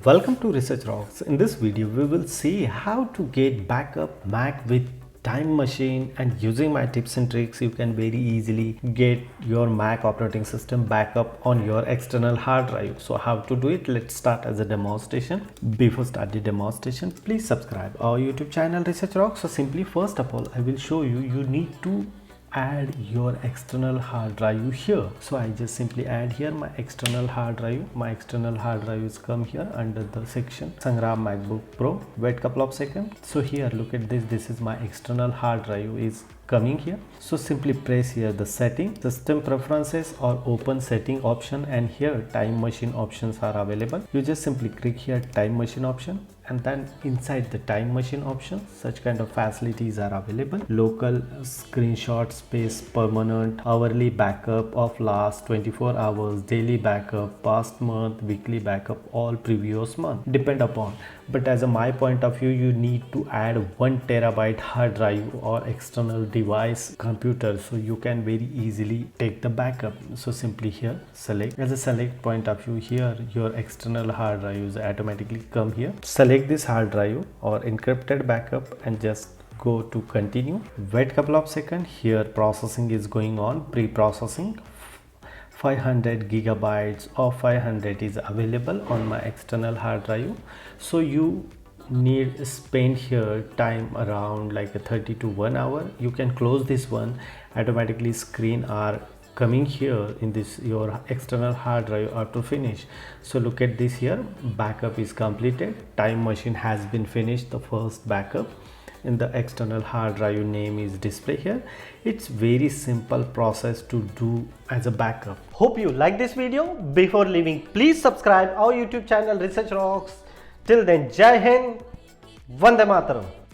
Welcome to Research Rocks. In this video, we will see how to get backup Mac with Time Machine, and using my tips and tricks, you can very easily get your Mac operating system backup on your external hard drive. So how to do it? Let's start as a demonstration. Before start the demonstration, please subscribe our YouTube channel Research Rocks. So simply first of all, I will show you need to add your external hard drive here. So I just simply add here my external hard drive. My external hard drive is come here under the section Sangram MacBook Pro. Wait couple of seconds. So here look at this is my external hard drive is coming here. So simply press here the setting, system preferences or open setting option, and here time machine options are available. You just simply click here time machine option, and then inside the time machine option such kind of facilities are available: local screenshot space, permanent, hourly backup of last 24 hours, daily backup, past month, weekly backup, all previous month, depend upon. But as a my point of view, you need to add 1 terabyte hard drive or external device computer, so you can very easily take the backup. So simply here select, as a select point of view, here your external hard drive is automatically come here. Select this hard drive or encrypted backup and just go to continue. Wait couple of seconds. Here processing is going on, pre-processing. 500 gigabytes or 500 is available on my external hard drive. So you need spend here time around like a 30 to 1 hour. You can close this one. Automatically screen are coming here in this your external hard drive auto finish. So look at this here, backup is completed. Time machine has been finished, the first backup. In the external hard drive name is display here. It's very simple process to do as a backup. Hope you like this video. Before leaving, please subscribe our YouTube channel Research Rocks. Till then, Jai Hind, Vande Mataram.